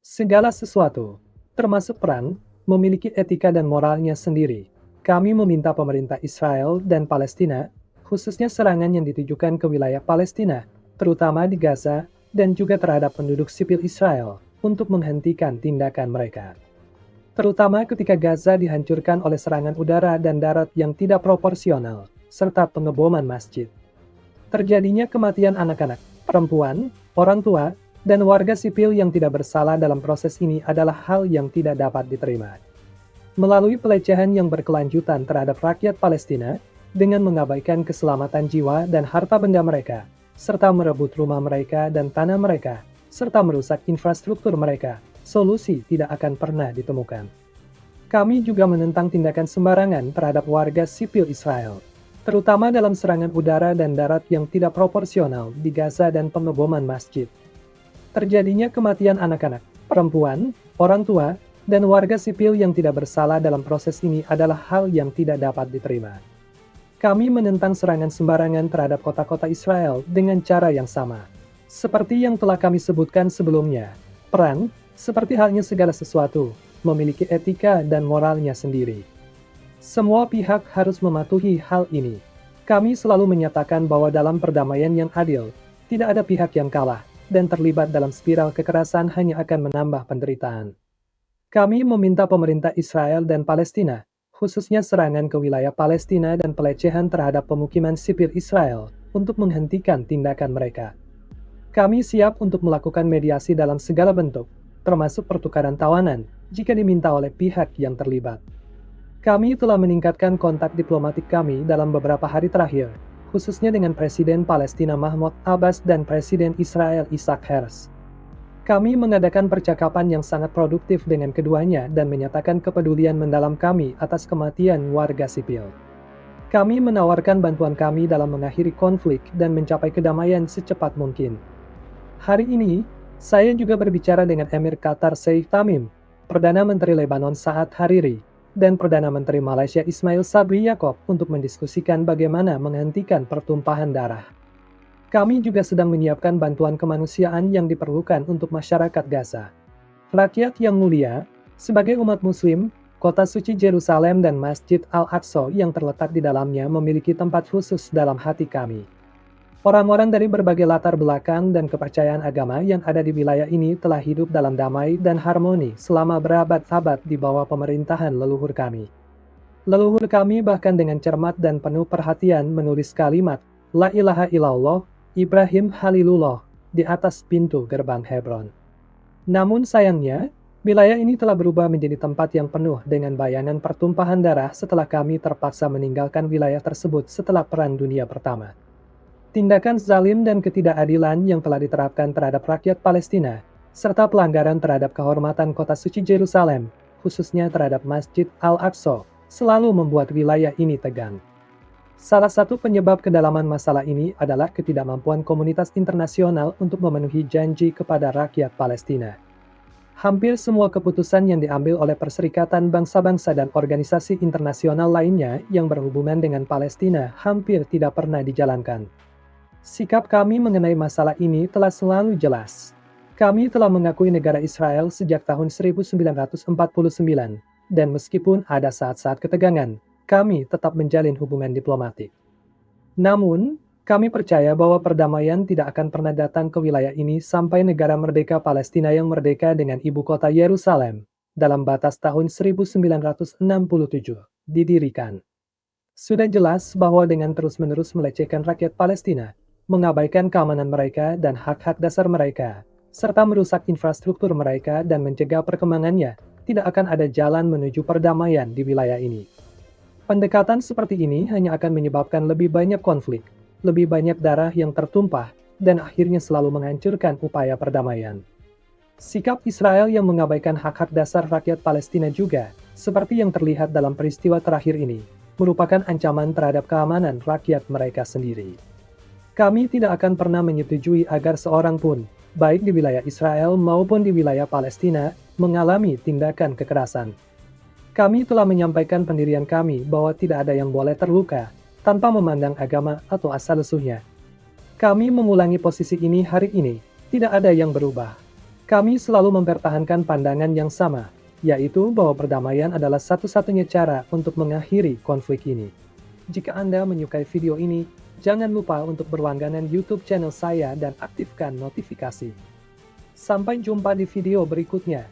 Segala sesuatu, termasuk perang, memiliki etika dan moralnya sendiri. Kami meminta pemerintah Israel dan Palestina, khususnya serangan yang ditujukan ke wilayah Palestina, terutama di Gaza, dan juga terhadap penduduk sipil Israel, untuk menghentikan tindakan mereka. Terutama ketika Gaza dihancurkan oleh serangan udara dan darat yang tidak proporsional, serta pengeboman masjid. Terjadinya kematian anak-anak, perempuan, orang tua, dan warga sipil yang tidak bersalah dalam proses ini adalah hal yang tidak dapat diterima. Melalui pelecehan yang berkelanjutan terhadap rakyat Palestina, dengan mengabaikan keselamatan jiwa dan harta benda mereka, serta merebut rumah mereka dan tanah mereka, serta merusak infrastruktur mereka, solusi tidak akan pernah ditemukan. Kami juga menentang tindakan sembarangan terhadap warga sipil Israel, terutama dalam serangan udara dan darat yang tidak proporsional di Gaza dan pengeboman masjid. Terjadinya kematian anak-anak, perempuan, orang tua, dan warga sipil yang tidak bersalah dalam proses ini adalah hal yang tidak dapat diterima. Kami menentang serangan sembarangan terhadap kota-kota Israel dengan cara yang sama. Seperti yang telah kami sebutkan sebelumnya, perang, seperti halnya segala sesuatu, memiliki etika dan moralnya sendiri. Semua pihak harus mematuhi hal ini. Kami selalu menyatakan bahwa dalam perdamaian yang adil, tidak ada pihak yang kalah, dan terlibat dalam spiral kekerasan hanya akan menambah penderitaan. Kami meminta pemerintah Israel dan Palestina, khususnya serangan ke wilayah Palestina dan pelecehan terhadap pemukiman sipil Israel, untuk menghentikan tindakan mereka. Kami siap untuk melakukan mediasi dalam segala bentuk, termasuk pertukaran tawanan, jika diminta oleh pihak yang terlibat. Kami telah meningkatkan kontak diplomatik kami dalam beberapa hari terakhir, khususnya dengan Presiden Palestina Mahmoud Abbas dan Presiden Israel Isaac Herzog. Kami mengadakan percakapan yang sangat produktif dengan keduanya dan menyatakan kepedulian mendalam kami atas kematian warga sipil. Kami menawarkan bantuan kami dalam mengakhiri konflik dan mencapai kedamaian secepat mungkin. Hari ini, saya juga berbicara dengan Emir Qatar Sheikh Tamim, Perdana Menteri Lebanon Saad Hariri, dan Perdana Menteri Malaysia Ismail Sabri Yaakob untuk mendiskusikan bagaimana menghentikan pertumpahan darah. Kami juga sedang menyiapkan bantuan kemanusiaan yang diperlukan untuk masyarakat Gaza. Rakyat yang mulia, sebagai umat Muslim, kota suci Yerusalem dan Masjid Al-Aqsa yang terletak di dalamnya memiliki tempat khusus dalam hati kami. Orang-orang dari berbagai latar belakang dan kepercayaan agama yang ada di wilayah ini telah hidup dalam damai dan harmoni selama berabad-abad di bawah pemerintahan leluhur kami. Leluhur kami bahkan dengan cermat dan penuh perhatian menulis kalimat La ilaha illallah, Ibrahim Halilullah di atas pintu gerbang Hebron. Namun sayangnya, wilayah ini telah berubah menjadi tempat yang penuh dengan bayangan pertumpahan darah setelah kami terpaksa meninggalkan wilayah tersebut setelah Perang Dunia Pertama. Tindakan zalim dan ketidakadilan yang telah diterapkan terhadap rakyat Palestina, serta pelanggaran terhadap kehormatan kota suci Yerusalem, khususnya terhadap Masjid Al-Aqsa, selalu membuat wilayah ini tegang. Salah satu penyebab kedalaman masalah ini adalah ketidakmampuan komunitas internasional untuk memenuhi janji kepada rakyat Palestina. Hampir semua keputusan yang diambil oleh Perserikatan Bangsa-Bangsa dan organisasi internasional lainnya yang berhubungan dengan Palestina hampir tidak pernah dijalankan. Sikap kami mengenai masalah ini telah selalu jelas. Kami telah mengakui negara Israel sejak tahun 1949, dan meskipun ada saat-saat ketegangan, kami tetap menjalin hubungan diplomatik. Namun, kami percaya bahwa perdamaian tidak akan pernah datang ke wilayah ini sampai negara merdeka Palestina yang merdeka dengan ibu kota Yerusalem, dalam batas tahun 1967, didirikan. Sudah jelas bahwa dengan terus-menerus melecehkan rakyat Palestina, mengabaikan keamanan mereka dan hak-hak dasar mereka, serta merusak infrastruktur mereka dan mencegah perkembangannya, tidak akan ada jalan menuju perdamaian di wilayah ini. Pendekatan seperti ini hanya akan menyebabkan lebih banyak konflik, lebih banyak darah yang tertumpah, dan akhirnya selalu menghancurkan upaya perdamaian. Sikap Israel yang mengabaikan hak-hak dasar rakyat Palestina juga, seperti yang terlihat dalam peristiwa terakhir ini, merupakan ancaman terhadap keamanan rakyat mereka sendiri. Kami tidak akan pernah menyetujui agar seorang pun, baik di wilayah Israel maupun di wilayah Palestina, mengalami tindakan kekerasan. Kami telah menyampaikan pendirian kami bahwa tidak ada yang boleh terluka, tanpa memandang agama atau asal-usulnya. Kami mengulangi posisi ini hari ini, tidak ada yang berubah. Kami selalu mempertahankan pandangan yang sama, yaitu bahwa perdamaian adalah satu-satunya cara untuk mengakhiri konflik ini. Jika Anda menyukai video ini, jangan lupa untuk berlangganan YouTube channel saya dan aktifkan notifikasi. Sampai jumpa di video berikutnya.